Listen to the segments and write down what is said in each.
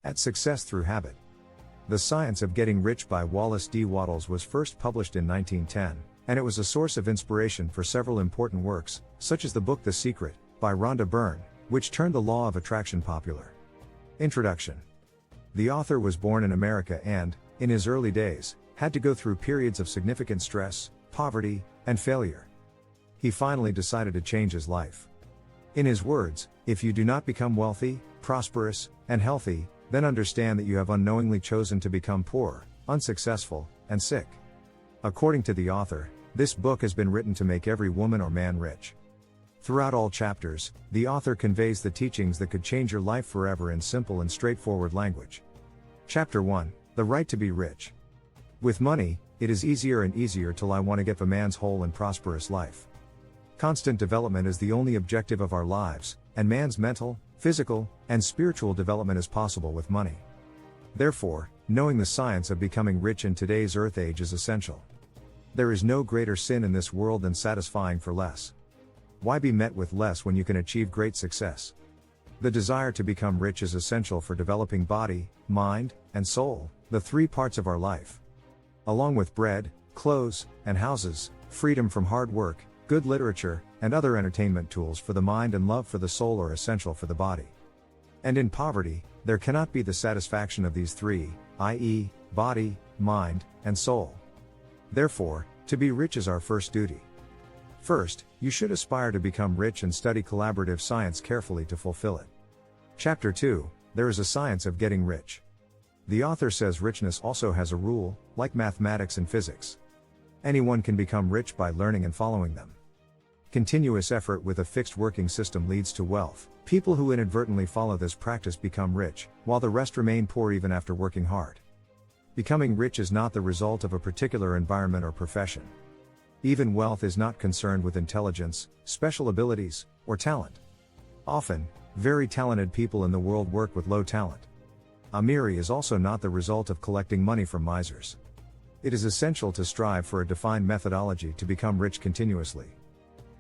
At Success Through Habit. The Science of Getting Rich by Wallace D. Wattles was first published in 1910, and it was a source of inspiration for several important works, such as the book The Secret, by Rhonda Byrne, which turned the law of attraction popular. Introduction. The author was born in America and, in his early days, had to go through periods of significant stress, poverty, and failure. He finally decided to change his life. In his words, "If you do not become wealthy, prosperous, and healthy, then understand that you have unknowingly chosen to become poor, unsuccessful, and sick." According to the author, this book has been written to make every woman or man rich. Throughout all chapters, the author conveys the teachings that could change your life forever in simple and straightforward language. Chapter 1, The Right to be Rich. With money, it is easier and easier till I want to get a man's whole and prosperous life. Constant development is the only objective of our lives, and man's mental, physical, and spiritual development is possible with money. Therefore, knowing the science of becoming rich in today's earth age is essential. There is no greater sin in this world than satisfying for less. Why be met with less when you can achieve great success? The desire to become rich is essential for developing body, mind, and soul, the three parts of our life. Along with bread, clothes, and houses, freedom from hard work, good literature, and other entertainment tools for the mind and love for the soul are essential for the body. And in poverty, there cannot be the satisfaction of these three, i.e., body, mind, and soul. Therefore, to be rich is our first duty. First, you should aspire to become rich and study collaborative science carefully to fulfill it. Chapter 2, There is a Science of Getting Rich. The author says richness also has a rule, like mathematics and physics. Anyone can become rich by learning and following them. Continuous effort with a fixed working system leads to wealth. People who inadvertently follow this practice become rich, while the rest remain poor even after working hard. Becoming rich is not the result of a particular environment or profession. Even wealth is not concerned with intelligence, special abilities, or talent. Often, very talented people in the world work with low talent. Amiri is also not the result of collecting money from misers. It is essential to strive for a defined methodology to become rich continuously.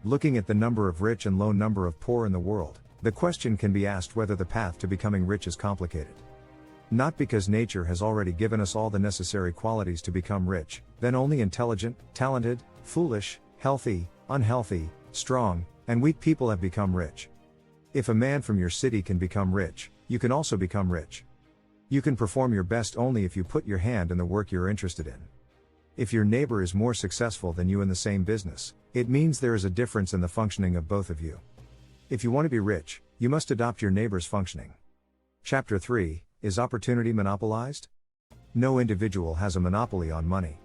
Looking at the number of rich and low number of poor in the world, the question can be asked whether the path to becoming rich is complicated. Not because nature has already given us all the necessary qualities to become rich, then only intelligent, talented, foolish, healthy, unhealthy, strong, and weak people have become rich. If a man from your city can become rich, you can also become rich. You can perform your best only if you put your hand in the work you're interested in. If your neighbor is more successful than you in the same business, it means there is a difference in the functioning of both of you. If you want to be rich, you must adopt your neighbor's functioning. Chapter 3, Is Opportunity Monopolized? No individual has a monopoly on money.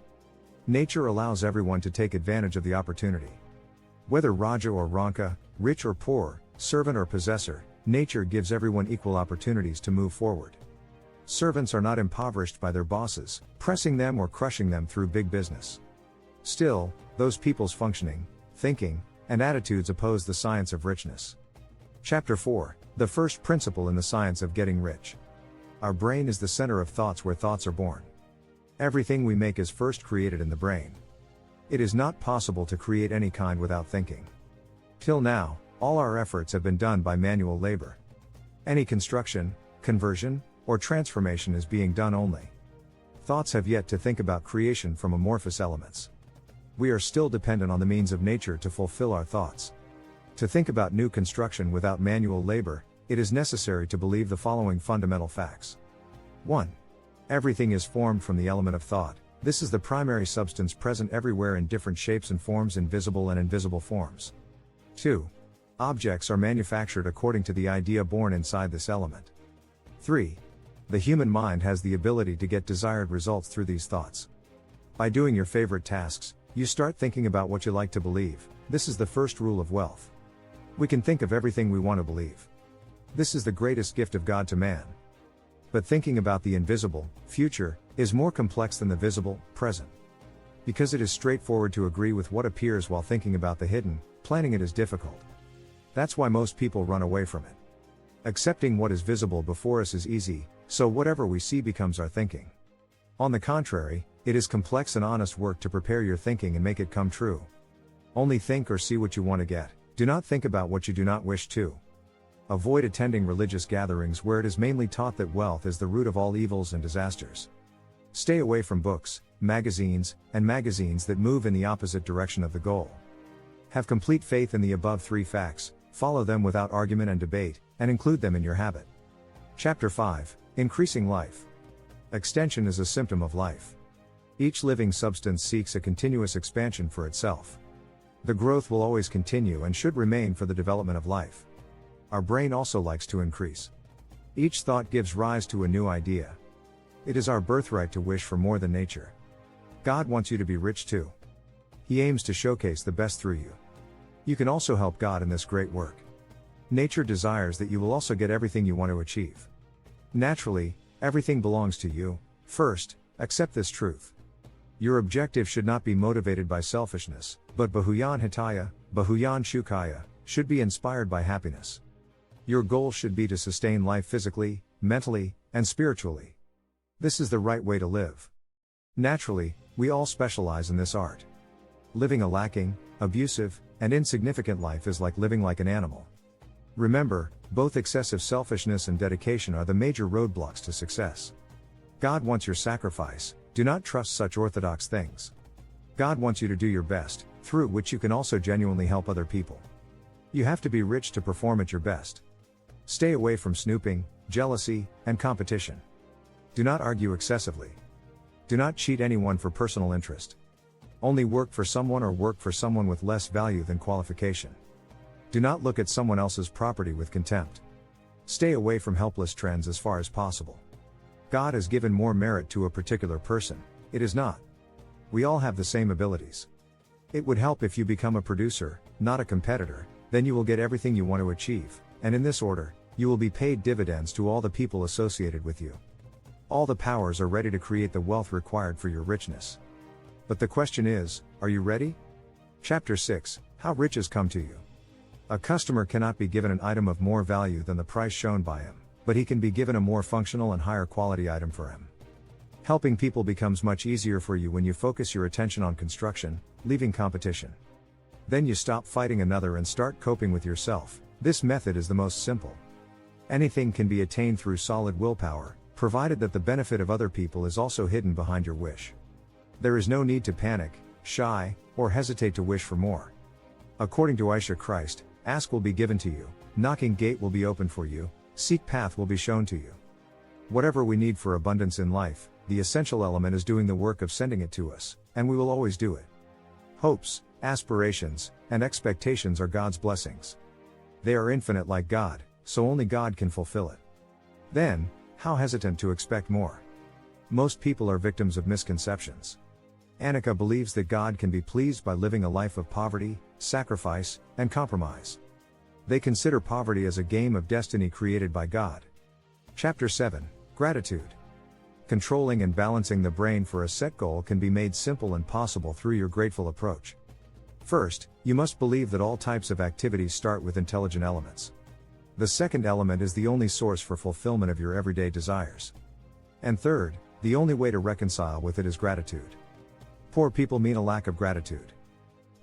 Nature allows everyone to take advantage of the opportunity. Whether Raja or Ranka, rich or poor, servant or possessor, nature gives everyone equal opportunities to move forward. Servants are not impoverished by their bosses, pressing them or crushing them through big business. Still, those people's functioning, thinking, and attitudes oppose the science of richness. Chapter 4, The First Principle in the Science of Getting Rich. Our brain is the center of thoughts where thoughts are born. Everything we make is first created in the brain. It is not possible to create any kind without thinking. Till now, all our efforts have been done by manual labor. Any construction, conversion, or transformation is being done only. Thoughts have yet to think about creation from amorphous elements. We are still dependent on the means of nature to fulfill our thoughts. To think about new construction without manual labor, it is necessary to believe the following fundamental facts. 1. Everything is formed from the element of thought. This is the primary substance present everywhere in different shapes and forms in visible and invisible forms. 2. Objects are manufactured according to the idea born inside this element. 3. The human mind has the ability to get desired results through these thoughts. By doing your favorite tasks, you start thinking about what you like to believe. This is the first rule of wealth. We can think of everything we want to believe. This is the greatest gift of God to man. But thinking about the invisible, future, is more complex than the visible, present. Because it is straightforward to agree with what appears while thinking about the hidden, planning it is difficult. That's why most people run away from it. Accepting what is visible before us is easy, so whatever we see becomes our thinking. On the contrary, it is complex and honest work to prepare your thinking and make it come true. Only think or see what you want to get, do not think about what you do not wish to. Avoid attending religious gatherings where it is mainly taught that wealth is the root of all evils and disasters. Stay away from books, magazines, and magazines that move in the opposite direction of the goal. Have complete faith in the above 3 facts, follow them without argument and debate, and include them in your habit. Chapter 5, Increasing Life. Extension is a symptom of life. Each living substance seeks a continuous expansion for itself. The growth will always continue and should remain for the development of life. Our brain also likes to increase. Each thought gives rise to a new idea. It is our birthright to wish for more than nature. God wants you to be rich too. He aims to showcase the best through you. You can also help God in this great work. Nature desires that you will also get everything you want to achieve. Naturally, everything belongs to you. First, accept this truth. Your objective should not be motivated by selfishness, but Bahuyan Hitaya, Bahuyan Shukaya, should be inspired by happiness. Your goal should be to sustain life physically, mentally, and spiritually. This is the right way to live. Naturally, we all specialize in this art. Living a lacking, abusive, and insignificant life is like living like an animal. Remember, both excessive selfishness and dedication are the major roadblocks to success. God wants your sacrifice, do not trust such orthodox things. God wants you to do your best, through which you can also genuinely help other people. You have to be rich to perform at your best. Stay away from snooping, jealousy, and competition. Do not argue excessively. Do not cheat anyone for personal interest. Only work for someone or work for someone with less value than qualification. Do not look at someone else's property with contempt. Stay away from helpless trends as far as possible. God has given more merit to a particular person, it is not. We all have the same abilities. It would help if you become a producer, not a competitor, then you will get everything you want to achieve, and in this order, you will be paid dividends to all the people associated with you. All the powers are ready to create the wealth required for your richness. But the question is, are you ready? Chapter 6, How Riches Come to You. A customer cannot be given an item of more value than the price shown by him, but he can be given a more functional and higher quality item for him. Helping people becomes much easier for you when you focus your attention on construction, leaving competition. Then you stop fighting another and start coping with yourself. This method is the most simple. Anything can be attained through solid willpower, provided that the benefit of other people is also hidden behind your wish. There is no need to panic, shy, or hesitate to wish for more. According to Aisha Christ, ask will be given to you, knocking gate will be opened for you, seek path will be shown to you. Whatever we need for abundance in life, the essential element is doing the work of sending it to us, and we will always do it. Hopes, aspirations, and expectations are God's blessings. They are infinite like God, so only God can fulfill it. Then, how hesitant to expect more? Most people are victims of misconceptions. Annika believes that God can be pleased by living a life of poverty, sacrifice, and compromise. They consider poverty as a game of destiny created by God. Chapter 7, Gratitude. Controlling and balancing the brain for a set goal can be made simple and possible through your grateful approach. First, you must believe that all types of activities start with intelligent elements. The second element is the only source for fulfillment of your everyday desires. And third, the only way to reconcile with it is gratitude. Poor people mean a lack of gratitude.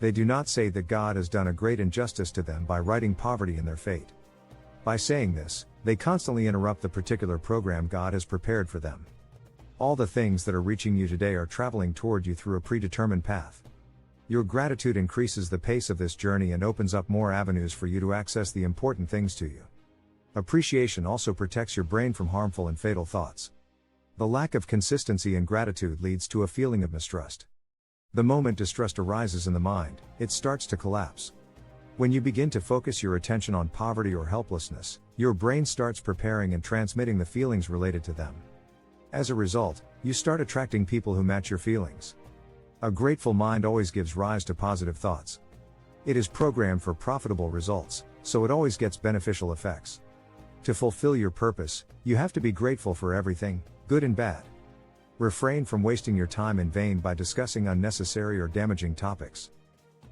They do not say that God has done a great injustice to them by writing poverty in their fate. By saying this, they constantly interrupt the particular program God has prepared for them. All the things that are reaching you today are traveling toward you through a predetermined path. Your gratitude increases the pace of this journey and opens up more avenues for you to access the important things to you. Appreciation also protects your brain from harmful and fatal thoughts. The lack of consistency in gratitude leads to a feeling of mistrust. The moment distrust arises in the mind, it starts to collapse. When you begin to focus your attention on poverty or helplessness, your brain starts preparing and transmitting the feelings related to them. As a result, you start attracting people who match your feelings. A grateful mind always gives rise to positive thoughts. It is programmed for profitable results, so it always gets beneficial effects. To fulfill your purpose, you have to be grateful for everything, good and bad. Refrain from wasting your time in vain by discussing unnecessary or damaging topics.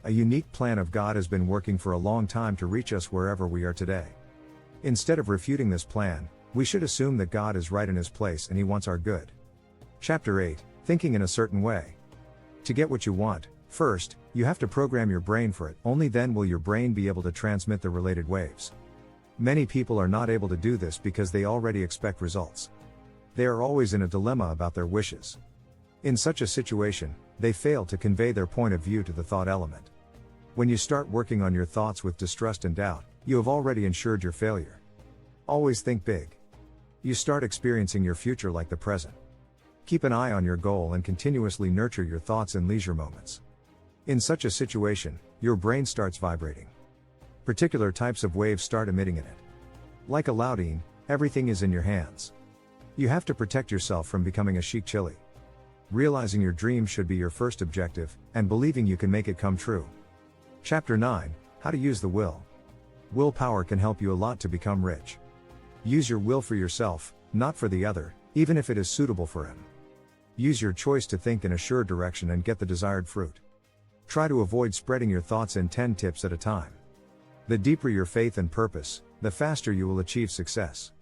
A unique plan of God has been working for a long time to reach us wherever we are today. Instead of refuting this plan, we should assume that God is right in His place and He wants our good. Chapter 8, Thinking in a Certain Way. To get what you want, first, you have to program your brain for it, only then will your brain be able to transmit the related waves. Many people are not able to do this because they already expect results. They are always in a dilemma about their wishes. In such a situation, they fail to convey their point of view to the thought element. When you start working on your thoughts with distrust and doubt, you have already ensured your failure. Always think big. You start experiencing your future like the present. Keep an eye on your goal and continuously nurture your thoughts in leisure moments. In such a situation, your brain starts vibrating. Particular types of waves start emitting in it. Like Aladdin, everything is in your hands. You have to protect yourself from becoming a chic chili. Realizing your dream should be your first objective, and believing you can make it come true. Chapter 9, How to Use the Will. Willpower can help you a lot to become rich. Use your will for yourself, not for the other, even if it is suitable for him. Use your choice to think in a sure direction and get the desired fruit. Try to avoid spreading your thoughts in 10 tips at a time. The deeper your faith and purpose, the faster you will achieve success.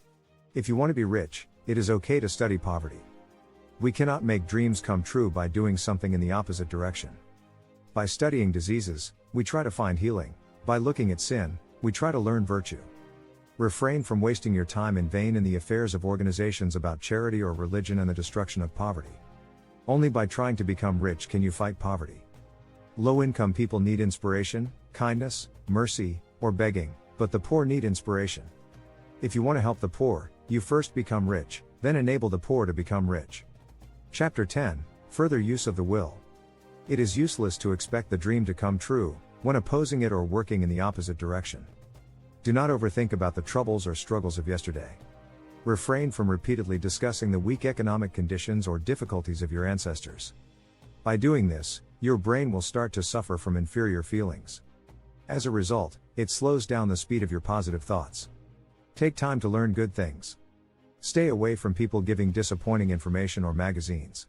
If you want to be rich, it is okay to study poverty. We cannot make dreams come true by doing something in the opposite direction. By studying diseases, we try to find healing. By looking at sin, we try to learn virtue. Refrain from wasting your time in vain in the affairs of organizations about charity or religion and the destruction of poverty. Only by trying to become rich can you fight poverty. Low-income people need inspiration, kindness, mercy, or begging, but the poor need inspiration. If you want to help the poor, you first become rich, then enable the poor to become rich. Chapter 10, Further Use of the Will. It is useless to expect the dream to come true when opposing it or working in the opposite direction. Do not overthink about the troubles or struggles of yesterday. Refrain from repeatedly discussing the weak economic conditions or difficulties of your ancestors. By doing this, your brain will start to suffer from inferior feelings. As a result, it slows down the speed of your positive thoughts. Take time to learn good things. Stay away from people giving disappointing information or magazines.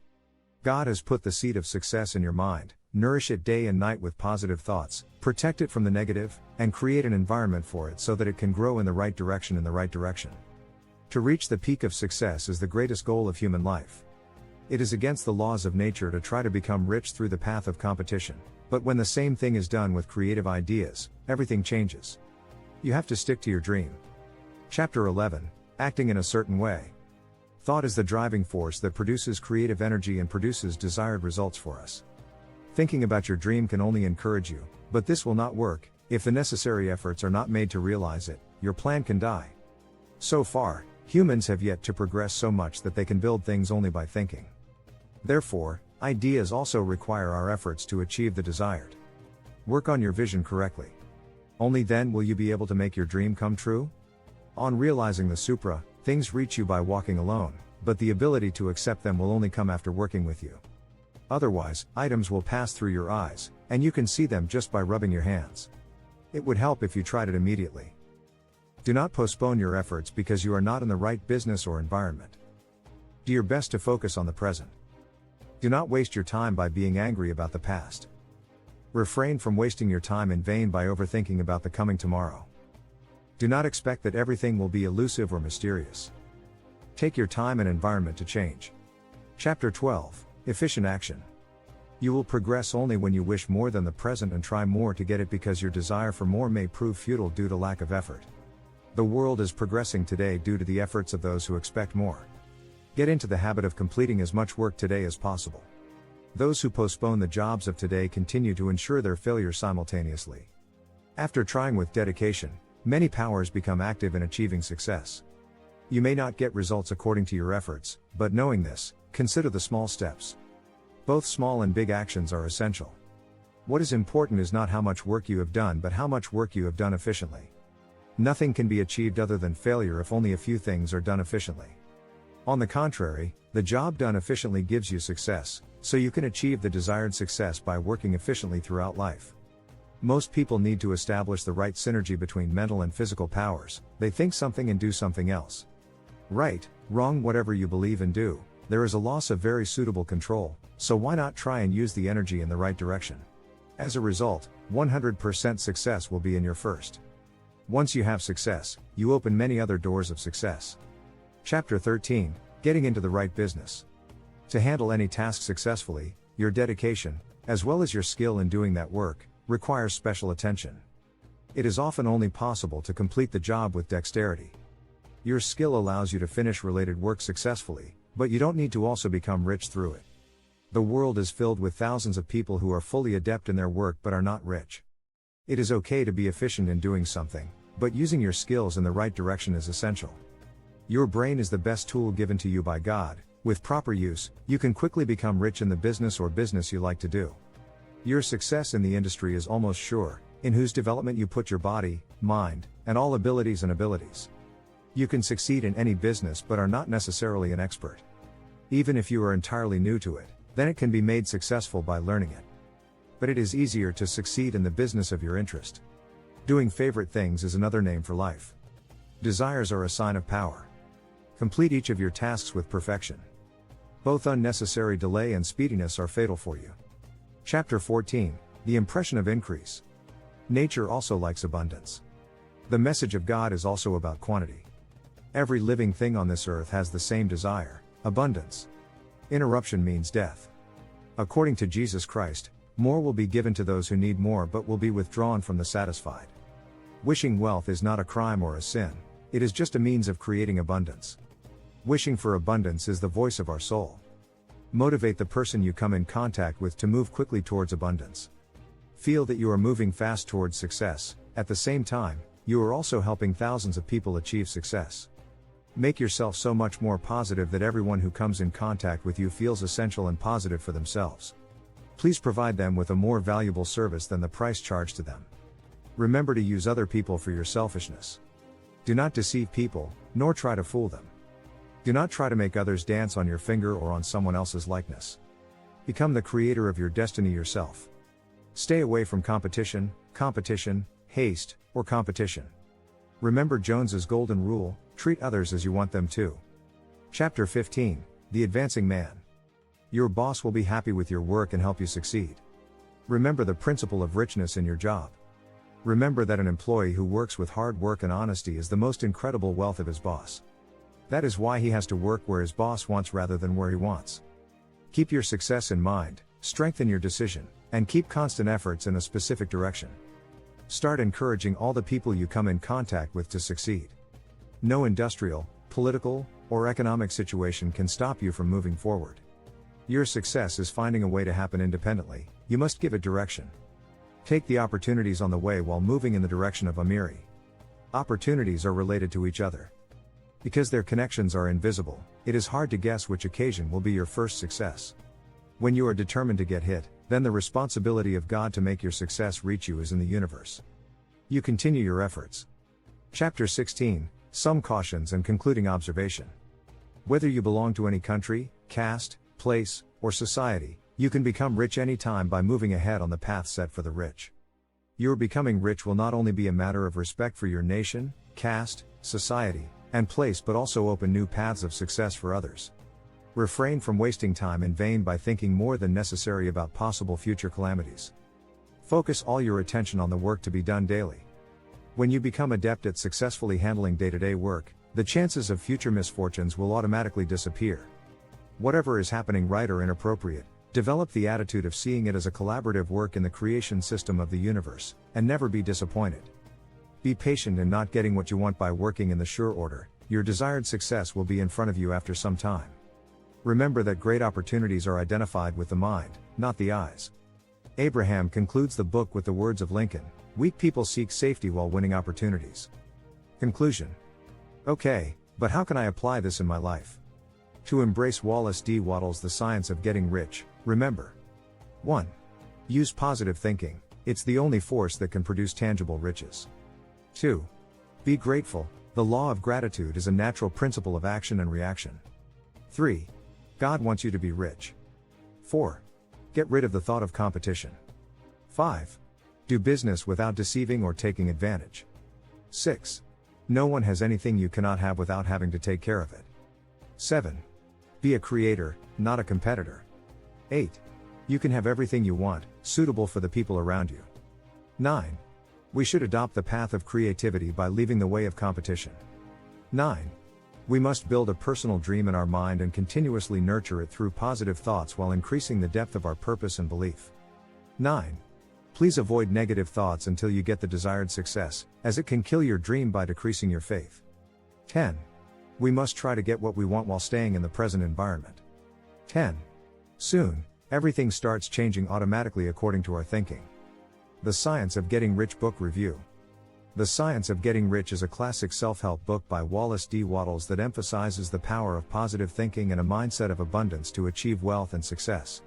God has put the seed of success in your mind. Nourish it day and night with positive thoughts, protect it from the negative, and create an environment for it so that it can grow in the right direction. To reach the peak of success is the greatest goal of human life. It is against the laws of nature to try to become rich through the path of competition, but when the same thing is done with creative ideas, everything changes. You have to stick to your dream. Chapter 11, Acting in a Certain Way. Thought is the driving force that produces creative energy and produces desired results for us. Thinking about your dream can only encourage you, but this will not work. If the necessary efforts are not made to realize it, your plan can die. So far, humans have yet to progress so much that they can build things only by thinking. Therefore, ideas also require our efforts to achieve the desired. Work on your vision correctly. Only then will you be able to make your dream come true. On realizing the supra, things reach you by walking alone, but the ability to accept them will only come after working with you. Otherwise, items will pass through your eyes, and you can see them just by rubbing your hands. It would help if you tried it immediately. Do not postpone your efforts because you are not in the right business or environment. Do your best to focus on the present. Do not waste your time by being angry about the past. Refrain from wasting your time in vain by overthinking about the coming tomorrow. Do not expect that everything will be elusive or mysterious. Take your time and environment to change. Chapter 12, Efficient Action. You will progress only when you wish more than the present and try more to get it, because your desire for more may prove futile due to lack of effort. The world is progressing today due to the efforts of those who expect more. Get into the habit of completing as much work today as possible. Those who postpone the jobs of today continue to ensure their failure simultaneously. After trying with dedication, many powers become active in achieving success. You may not get results according to your efforts, but knowing this, consider the small steps. Both small and big actions are essential. What is important is not how much work you have done, but how much work you have done efficiently. Nothing can be achieved other than failure if only a few things are done efficiently. On the contrary, the job done efficiently gives you success, so you can achieve the desired success by working efficiently throughout life. Most people need to establish the right synergy between mental and physical powers. They think something and do something else. Right, wrong, whatever you believe and do, there is a loss of very suitable control, so why not try and use the energy in the right direction? As a result, 100% success will be in your first. Once you have success, you open many other doors of success. Chapter 13, Getting into the Right Business. To handle any task successfully, your dedication, as well as your skill in doing that work, requires special attention. It is often only possible to complete the job with dexterity. Your skill allows you to finish related work successfully, but you don't need to also become rich through it. The world is filled with thousands of people who are fully adept in their work but are not rich. It is okay to be efficient in doing something, but using your skills in the right direction is essential. Your brain is the best tool given to you by God. With proper use, you can quickly become rich in the business you like to do. Your success in the industry is almost sure, in whose development you put your body, mind, and all abilities. You can succeed in any business but are not necessarily an expert. Even if you are entirely new to it, then it can be made successful by learning it. But it is easier to succeed in the business of your interest. Doing favorite things is another name for life. Desires are a sign of power. Complete each of your tasks with perfection. Both unnecessary delay and speediness are fatal for you. Chapter 14, The Impression of Increase. Nature also likes abundance. The message of God is also about quantity. Every living thing on this earth has the same desire, abundance. Interruption means death. According to Jesus Christ, more will be given to those who need more but will be withdrawn from the satisfied. Wishing wealth is not a crime or a sin, it is just a means of creating abundance. Wishing for abundance is the voice of our soul. Motivate the person you come in contact with to move quickly towards abundance. Feel that you are moving fast towards success, at the same time, you are also helping thousands of people achieve success. Make yourself so much more positive that everyone who comes in contact with you feels essential and positive for themselves. Please provide them with a more valuable service than the price charged to them. Remember to use other people for your selfishness. Do not deceive people, nor try to fool them. Do not try to make others dance on your finger or on someone else's likeness. Become the creator of your destiny yourself. Stay away from competition, haste, or competition. Remember Jones's golden rule, treat others as you want them to. Chapter 15, The Advancing Man. Your boss will be happy with your work and help you succeed. Remember the principle of richness in your job. Remember that an employee who works with hard work and honesty is the most incredible wealth of his boss. That is why he has to work where his boss wants rather than where he wants. Keep your success in mind, strengthen your decision, and keep constant efforts in a specific direction. Start encouraging all the people you come in contact with to succeed. No industrial, political, or economic situation can stop you from moving forward. Your success is finding a way to happen independently, you must give it direction. Take the opportunities on the way while moving in the direction of Amiri. Opportunities are related to each other. Because their connections are invisible, it is hard to guess which occasion will be your first success. When you are determined to get hit, then the responsibility of God to make your success reach you is in the universe. You continue your efforts. Chapter 16, Some Cautions and Concluding Observation. Whether you belong to any country, caste, place, or society, you can become rich anytime by moving ahead on the path set for the rich. Your becoming rich will not only be a matter of respect for your nation, caste, society, and place but also open new paths of success for others. Refrain from wasting time in vain by thinking more than necessary about possible future calamities. Focus all your attention on the work to be done daily. When you become adept at successfully handling day-to-day work, the chances of future misfortunes will automatically disappear. Whatever is happening right or inappropriate, develop the attitude of seeing it as a collaborative work in the creation system of the universe, and never be disappointed. Be patient in not getting what you want by working in the sure order, your desired success will be in front of you after some time. Remember that great opportunities are identified with the mind, not the eyes. Abraham concludes the book with the words of Lincoln, "Weak people seek safety while winning opportunities." Conclusion. Okay, but how can I apply this in my life? To embrace Wallace D. Wattles' The Science of Getting Rich, remember. 1. Use positive thinking, it's the only force that can produce tangible riches. 2. Be grateful, the law of gratitude is a natural principle of action and reaction. 3. God wants you to be rich. 4. Get rid of the thought of competition. 5. Do business without deceiving or taking advantage. 6. No one has anything you cannot have without having to take care of it. 7. Be a creator, not a competitor. 8. You can have everything you want, suitable for the people around you. 9. We should adopt the path of creativity by leaving the way of competition. 9. We must build a personal dream in our mind and continuously nurture it through positive thoughts while increasing the depth of our purpose and belief. 9. Please avoid negative thoughts until you get the desired success, as it can kill your dream by decreasing your faith. 10. We must try to get what we want while staying in the present environment. 10. Soon, everything starts changing automatically according to our thinking. The Science of Getting Rich Book Review. The Science of Getting Rich is a classic self-help book by Wallace D. Wattles that emphasizes the power of positive thinking and a mindset of abundance to achieve wealth and success.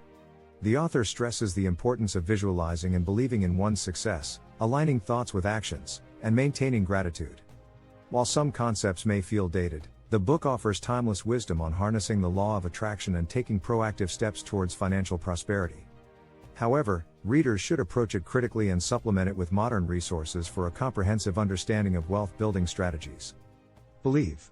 The author stresses the importance of visualizing and believing in one's success, aligning thoughts with actions, and maintaining gratitude. While some concepts may feel dated, the book offers timeless wisdom on harnessing the law of attraction and taking proactive steps towards financial prosperity. However, readers should approach it critically and supplement it with modern resources for a comprehensive understanding of wealth building strategies. Believe.